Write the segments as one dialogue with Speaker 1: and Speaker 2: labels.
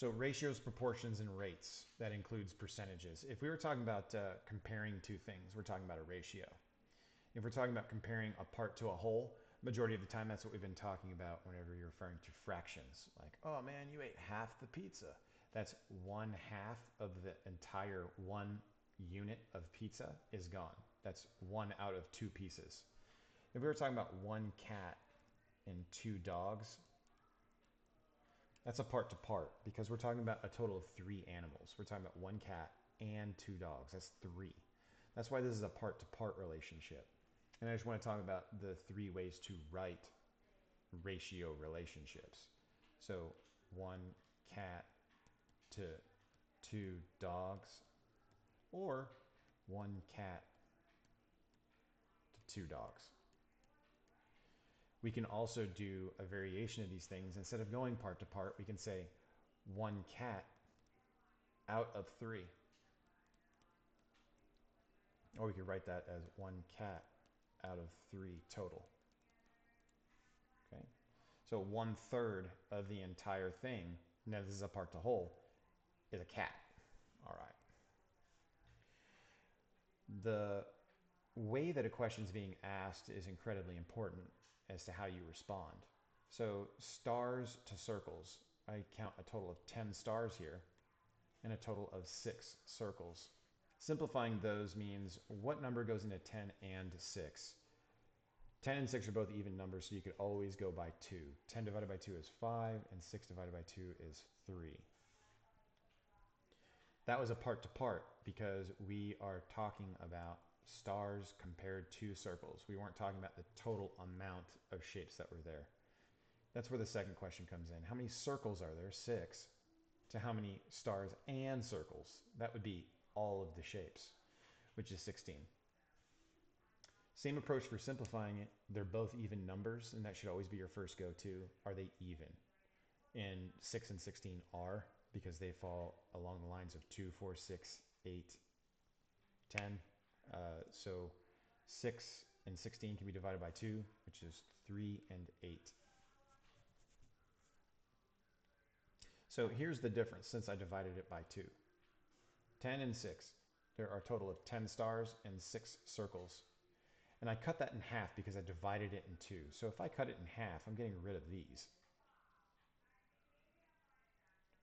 Speaker 1: So ratios, proportions, and rates, that includes percentages. If we were talking about comparing two things, we're talking about a ratio. If we're talking about comparing a part to a whole, majority of the time that's what we've been talking about whenever you're referring to fractions. Like, oh man, you ate half the pizza. That's one half of the entire one unit of pizza is gone. That's one out of two pieces. If we were talking about one cat and two dogs, that's a part to part because we're talking about a total of three animals. We're talking about one cat and two dogs. That's three. That's why this is a part to part relationship. And I just want to talk about the three ways to write ratio relationships. So one cat to two dogs, or one cat to two dogs. We can also do a variation of these things. Instead of going part to part, we can say one cat out of three. Or we could write that as one cat out of three total. Okay. So 1/3 of the entire thing, now this is a part to whole, is a cat. All right. The way that a question is being asked is incredibly important as to how you respond. So stars to circles, I count a total of 10 stars here and a total of 6 circles. Simplifying those means what number goes into 10 and 6. 10 and 6 are both even numbers, so you could always go by 2. 10 divided by 2 is 5, and 6 divided by 2 is 3. That was a part to part because we are talking about stars compared to circles. We weren't talking about the total amount of shapes that were there. That's where the second question comes in. How many circles are there? 6. To how many stars and circles? That would be all of the shapes, which is 16. Same approach for simplifying it. They're both even numbers, and that should always be your first go-to. Are they even? And 6 and 16 are, because they fall along the lines of 2, 4, 6, 8, 10. So 6 and 16 can be divided by 2, which is 3 and 8. So here's the difference since I divided it by 2. 10 and 6. There are a total of 10 stars and 6 circles. And I cut that in half because I divided it in 2. So if I cut it in half, I'm getting rid of these.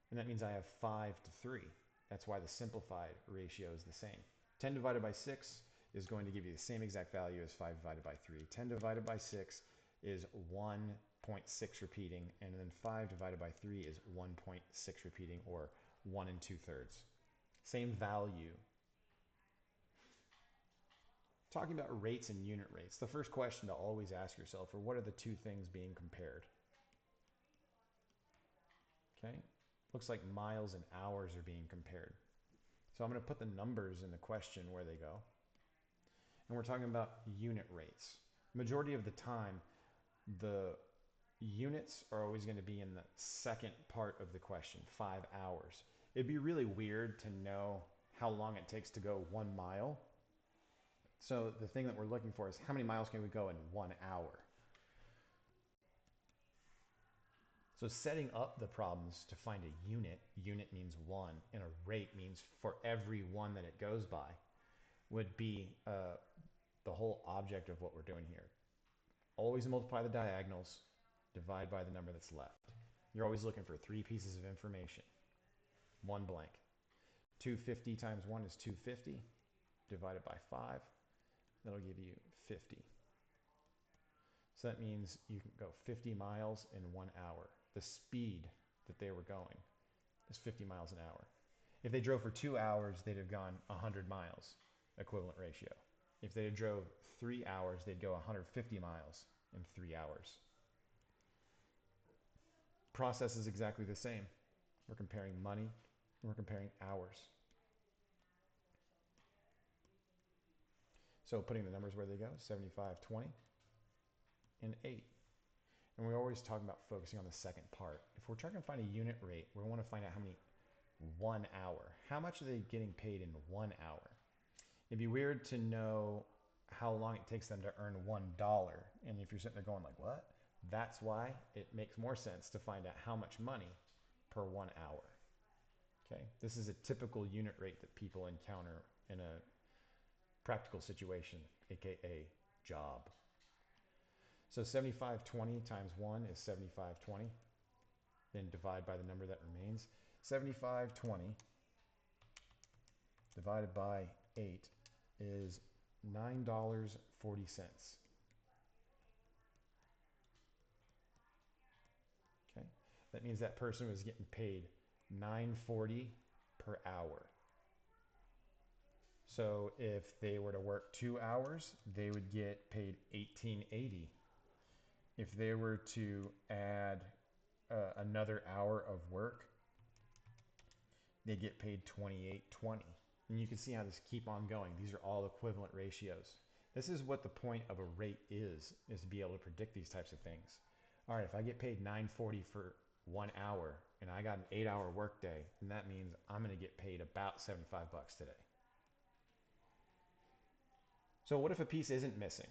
Speaker 1: And that means I have 5 to 3. That's why the simplified ratio is the same. 10 divided by 6 is going to give you the same exact value as 5 divided by 3. 10 divided by 6 is 1.6 repeating, and then 5 divided by 3 is 1.6 repeating, or 1 2/3. Same value. Talking about rates and unit rates, the first question to always ask yourself are, what are the two things being compared? Okay, looks like miles and hours are being compared. So I'm going to put the numbers in the question where they go. And we're talking about unit rates. Majority of the time, the units are always going to be in the second part of the question, 5 hours. It'd be really weird to know how long it takes to go 1 mile. So the thing that we're looking for is how many miles can we go in 1 hour? So setting up the problems to find a unit means one, and a rate means for every one that it goes by, would be the whole object of what we're doing here. Always multiply the diagonals, divide by the number that's left. You're always looking for 3 pieces of information, 1 blank. 250 times 1 is 250, divided by 5, that'll give you 50. So that means you can go 50 miles in 1 hour. The speed that they were going is 50 miles an hour. If they drove for 2 hours, they'd have gone 100 miles, equivalent ratio. If they drove 3 hours, they'd go 150 miles in 3 hours. Process is exactly the same. We're comparing money, and we're comparing hours. So putting the numbers where they go, 75, 20, and 8. And we're always talking about focusing on the second part. If we're trying to find a unit rate, we want to find out how many 1 hour. How much are they getting paid in 1 hour? It'd be weird to know how long it takes them to earn $1. And if you're sitting there going like, what? That's why it makes more sense to find out how much money per 1 hour. Okay, this is a typical unit rate that people encounter in a practical situation, aka job. So 7520 times 1 is 7520. Then divide by the number that remains. 7520 divided by 8 is $9.40. Okay, that means that person was getting paid $9.40 per hour. So if they were to work 2 hours, they would get paid $18.80. If they were to add another hour of work, they get paid $28.20. And you can see how this keep on going. These are all equivalent ratios. This is what the point of a rate is to be able to predict these types of things. All right, if I get paid $9.40 for 1 hour and I got an 8-hour workday, then that means I'm going to get paid about 75 bucks today. So what if a piece isn't missing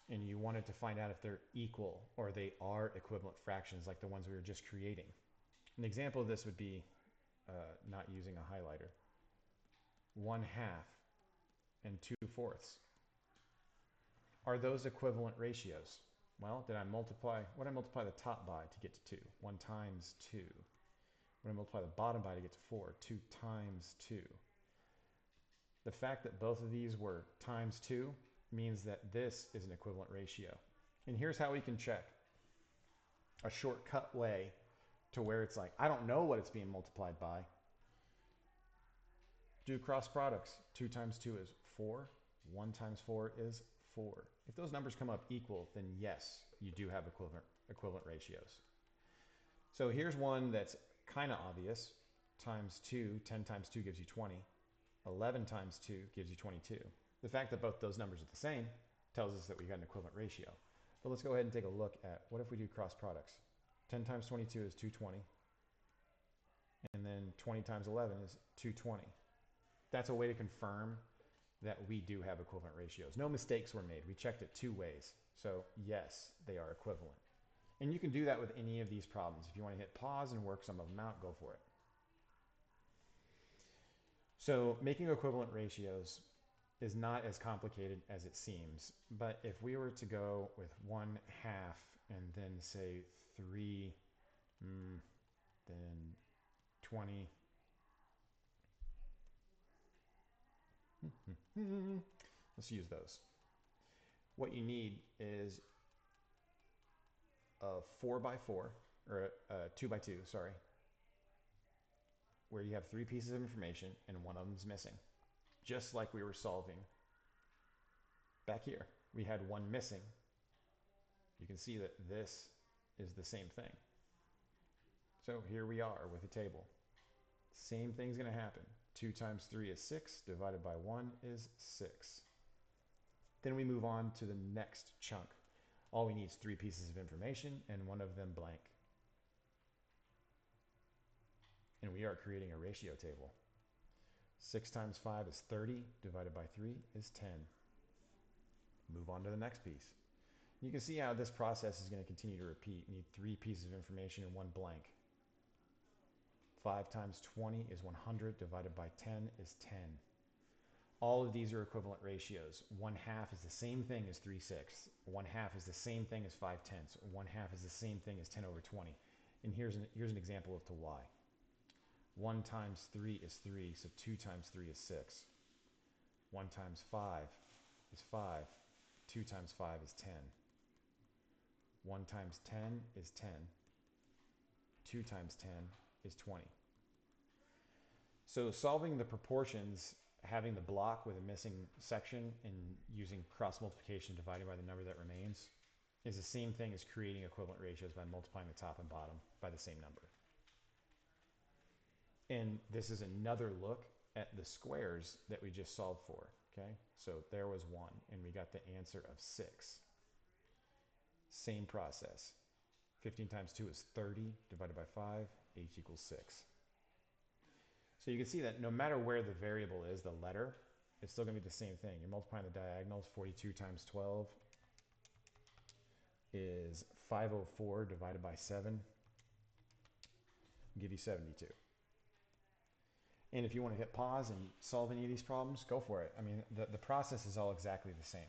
Speaker 1: and you wanted to find out if they're equal or they are equivalent fractions like the ones we were just creating? An example of this would be not using a highlighter. 1/2 and 2/4. Are those equivalent ratios? Well, what did I multiply the top by to get to 2? 1 times 2. What did I multiply the bottom by to get to 4? 2 times 2. The fact that both of these were times 2 means that this is an equivalent ratio. And here's how we can check. A shortcut way to where it's like, I don't know what it's being multiplied by. Do cross products. 2 times 2 is 4. 1 times 4 is 4. If those numbers come up equal, then yes, you do have equivalent ratios. So here's one that's kind of obvious. Times 2, 10 times 2 gives you 20. 11 times 2 gives you 22. The fact that both those numbers are the same tells us that we've got an equivalent ratio. But let's go ahead and take a look at what if we do cross products. 10 times 22 is 220. And then 20 times 11 is 220. That's a way to confirm that we do have equivalent ratios. No mistakes were made. We checked it 2 ways. So yes, they are equivalent. And you can do that with any of these problems. If you want to hit pause and work some of them out, go for it. So making equivalent ratios is not as complicated as it seems. But if we were to go with 1/2 and then say 3, then 20. Let's use those. What you need is a 4x4, or a 2x2, sorry, where you have 3 pieces of information and one of them's missing. Just like we were solving back here. We had one missing. You can see that this is the same thing. So here we are with a table. Same thing's going to happen. 2 times 3 is 6, divided by 1 is 6. Then we move on to the next chunk. All we need is 3 pieces of information and one of them blank. And we are creating a ratio table. 6 times 5 is 30, divided by 3 is 10. Move on to the next piece. You can see how this process is going to continue to repeat. You need 3 pieces of information and one blank. 5 times 20 is 100, divided by 10 is 10. All of these are equivalent ratios. 1/2 is the same thing as 3/6. 1/2 is the same thing as 5/10. 1/2 is the same thing as 10/20. And here's an example of to why. 1 times 3 is 3, so 2 times 3 is 6. 1 times 5 is 5. 2 times 5 is 10. 1 times 10 is 10. 2 times 10 is 20. So solving the proportions, having the block with a missing section and using cross multiplication divided by the number that remains is the same thing as creating equivalent ratios by multiplying the top and bottom by the same number. And this is another look at the squares that we just solved for. Okay, so there was 1 and we got the answer of 6. Same process. 15 times 2 is 30, divided by 5, h equals 6. So you can see that no matter where the variable is, the letter, it's still going to be the same thing. You're multiplying the diagonals. 42 times 12 is 504 divided by 7, give you 72. And if you want to hit pause and solve any of these problems, go for it. I mean, the process is all exactly the same.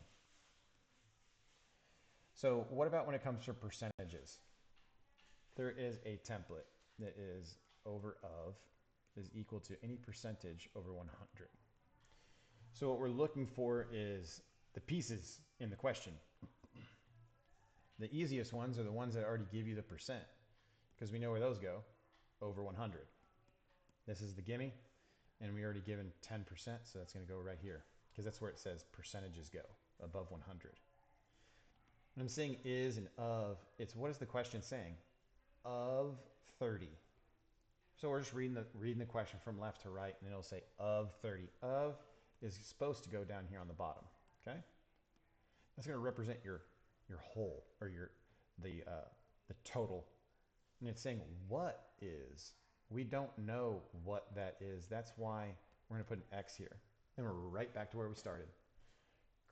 Speaker 1: So what about when it comes to percentages? There is a template that is over of is equal to any percentage over 100. So what we're looking for is the pieces in the question. The easiest ones are the ones that already give you the percent, because we know where those go, over 100. This is the gimme, and we already given 10%, so that's going to go right here, because that's where it says percentages go, above 100. When I'm saying is and of, it's what is the question saying? Of 30. So we're just reading the question from left to right, and it'll say of 30. Of is supposed to go down here on the bottom. Okay, that's going to represent your whole, or the total. And it's saying what is. We don't know what that is. That's why we're going to put an X here. And we're right back to where we started.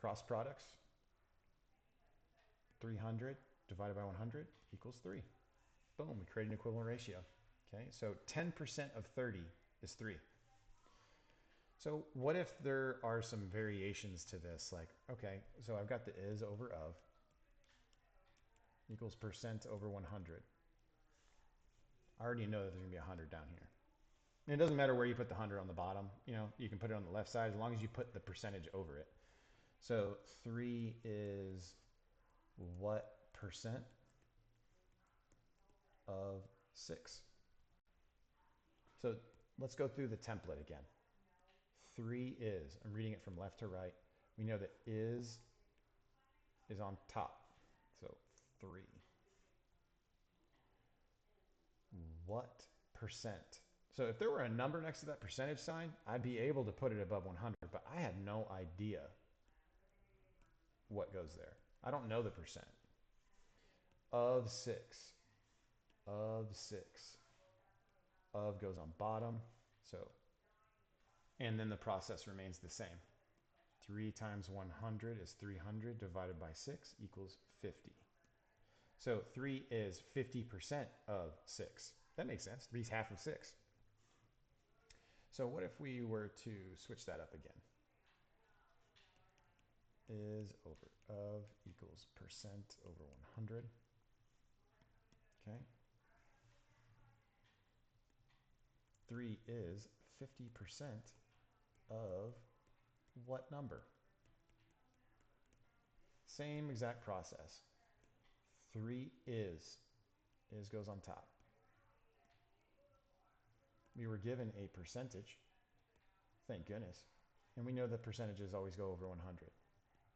Speaker 1: Cross products. 300 divided by 100 equals 3. Boom, we create an equivalent ratio. Okay, so 10% of 30 is 3. So what if there are some variations to this? Like, okay, so I've got the is over of equals percent over 100. I already know that there's going to be 100 down here. And it doesn't matter where you put the 100 on the bottom. You know, you can put it on the left side as long as you put the percentage over it. So 3 is what percent of 6? So let's go through the template again. 3 is, I'm reading it from left to right. We know that is on top. So 3. What percent? So if there were a number next to that percentage sign, I'd be able to put it above 100, but I had no idea what goes there. I don't know the percent. Of 6. Of 6. Of goes on bottom. So, and then the process remains the same. 3 times 100 is 300 divided by 6 equals 50. So 3 is 50% of 6. That makes sense. 3 is half of 6. So what if we were to switch that up again? Is over of equals percent over 100. Okay. 3 is 50% of what number? Same exact process. 3 is goes on top. We were given a percentage, thank goodness, and we know that percentages always go over 100.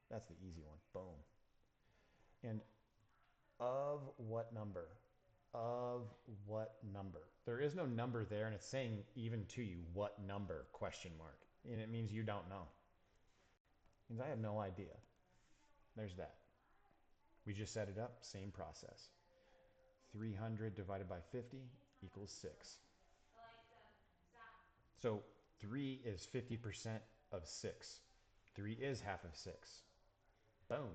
Speaker 1: That's the easy one, boom. And of what number? Of what number? There is no number there, and it's saying even to you, what number, question mark. And it means you don't know. It means I have no idea. There's that. We just set it up, same process. 300 divided by 50 equals 6. So 3 is 50% of 6. 3 is half of 6. Boom.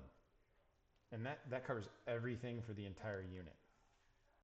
Speaker 1: And that covers everything for the entire unit.